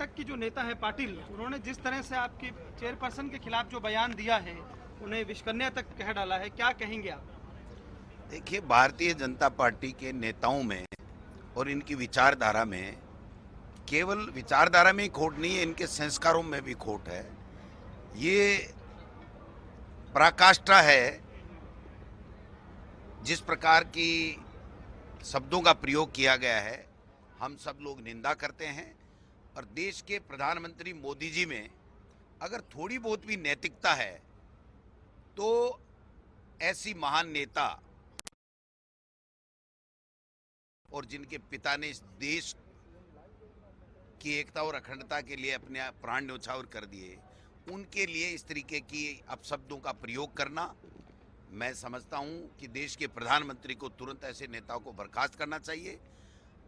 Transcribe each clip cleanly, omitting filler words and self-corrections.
कर्नाटक की जो नेता है पाटिल, उन्होंने जिस तरह से आपकी चेयरपर्सन के खिलाफ जो बयान दिया है, उन्हें विषकन्या तक कह डाला है, क्या कहेंगे आप? देखिए, भारतीय जनता पार्टी के नेताओं में और इनकी विचारधारा में केवल विचारधारा में ही खोट नहीं है, इनके संस्कारों में भी खोट है। ये पराकाष्ठा है जिस प्रकार की शब्दों का प्रयोग किया गया है, हम सब लोग निंदा करते हैं। और देश के प्रधानमंत्री मोदी जी में अगर थोड़ी बहुत भी नैतिकता है तो ऐसी महान नेता और जिनके पिता ने इस देश की एकता और अखंडता के लिए अपने प्राण न्यौछावर कर दिए, उनके लिए इस तरीके की अपशब्दों का प्रयोग करना, मैं समझता हूं कि देश के प्रधानमंत्री को तुरंत ऐसे नेताओं को बर्खास्त करना चाहिए।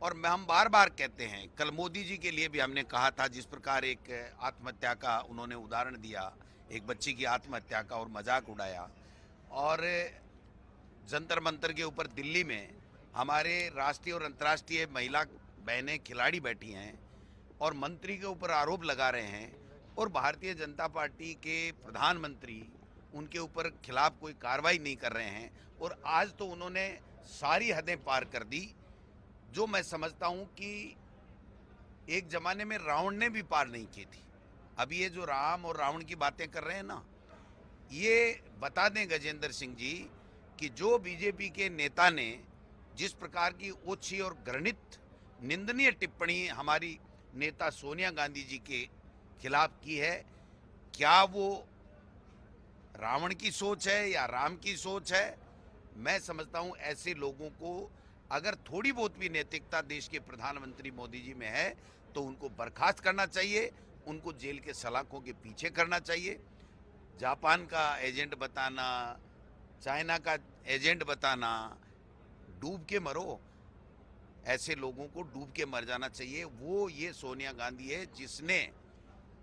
और हम बार बार कहते हैं, कल मोदी जी के लिए भी हमने कहा था, जिस प्रकार एक आत्महत्या का उन्होंने उदाहरण दिया, एक बच्ची की आत्महत्या का, और मजाक उड़ाया। और जंतर मंतर के ऊपर दिल्ली में हमारे राष्ट्रीय और अंतर्राष्ट्रीय महिला बहनें खिलाड़ी बैठी हैं और मंत्री के ऊपर आरोप लगा रहे हैं, और भारतीय जनता पार्टी के प्रधानमंत्री उनके ऊपर खिलाफ कोई कार्रवाई नहीं कर रहे हैं। और आज तो उन्होंने सारी हदें पार कर दी, जो मैं समझता हूं कि एक जमाने में रावण ने भी पार नहीं की थी। अब ये जो राम और रावण की बातें कर रहे हैं ना, ये बता दें गजेंद्र सिंह जी कि जो बीजेपी के नेता ने जिस प्रकार की ओछी और घृणित निंदनीय टिप्पणी हमारी नेता सोनिया गांधी जी के खिलाफ की है, क्या वो रावण की सोच है या राम की सोच है? मैं समझता हूं ऐसे लोगों को अगर थोड़ी बहुत भी नैतिकता देश के प्रधानमंत्री मोदी जी में है तो उनको बर्खास्त करना चाहिए, उनको जेल के सलाखों के पीछे करना चाहिए। जापान का एजेंट बताना, चाइना का एजेंट बताना, डूब के मरो, ऐसे लोगों को डूब के मर जाना चाहिए। वो ये सोनिया गांधी है जिसने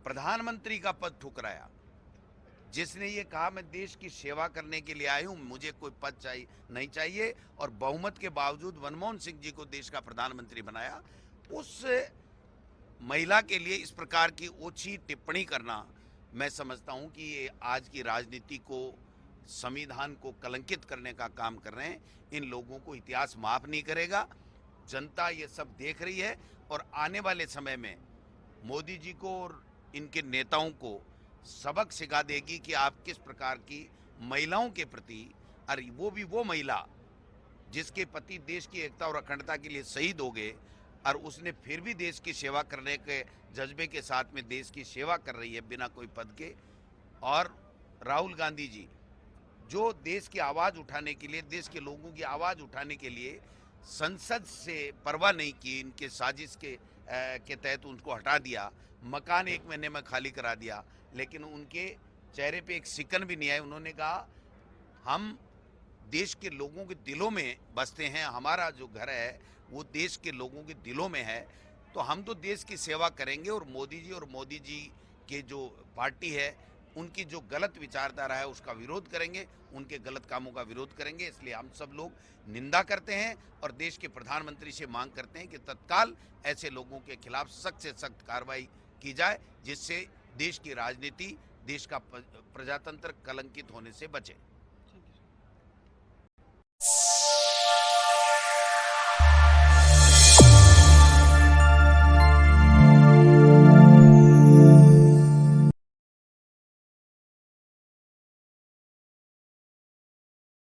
प्रधानमंत्री का पद ठुकराया, जिसने ये कहा मैं देश की सेवा करने के लिए आई हूं, मुझे कोई पद नहीं चाहिए, और बहुमत के बावजूद मनमोहन सिंह जी को देश का प्रधानमंत्री बनाया। उस महिला के लिए इस प्रकार की ओछी टिप्पणी करना, मैं समझता हूं कि ये आज की राजनीति को, संविधान को कलंकित करने का काम कर रहे हैं। इन लोगों को इतिहास माफ नहीं करेगा। जनता ये सब देख रही है और आने वाले समय में मोदी जी को और इनके नेताओं को सबक सिखा देगी कि आप किस प्रकार की महिलाओं के प्रति, और वो भी वो महिला जिसके पति देश की एकता और अखंडता के लिए शहीद हो गए, और उसने फिर भी देश की सेवा करने के जज्बे के साथ में देश की सेवा कर रही है बिना कोई पद के। और राहुल गांधी जी जो देश की आवाज़ उठाने के लिए, देश के लोगों की आवाज़ उठाने के लिए संसद से परवाह नहीं की, इनके साजिश के तहत उनको हटा दिया, मकान 1 महीने में खाली करा दिया, लेकिन उनके चेहरे पे एक सिकन भी नहीं आई। उन्होंने कहा हम देश के लोगों के दिलों में बसते हैं, हमारा जो घर है वो देश के लोगों के दिलों में है, तो हम तो देश की सेवा करेंगे। और मोदी जी के जो पार्टी है उनकी जो गलत विचारधारा है उसका विरोध करेंगे, उनके गलत कामों का विरोध करेंगे। इसलिए हम सब लोग निंदा करते हैं और देश के प्रधानमंत्री से मांग करते हैं कि तत्काल ऐसे लोगों के खिलाफ सख्त से सख्त कार्रवाई की जाए, जिससे देश की राजनीति, देश का प्रजातंत्र कलंकित होने से बचे।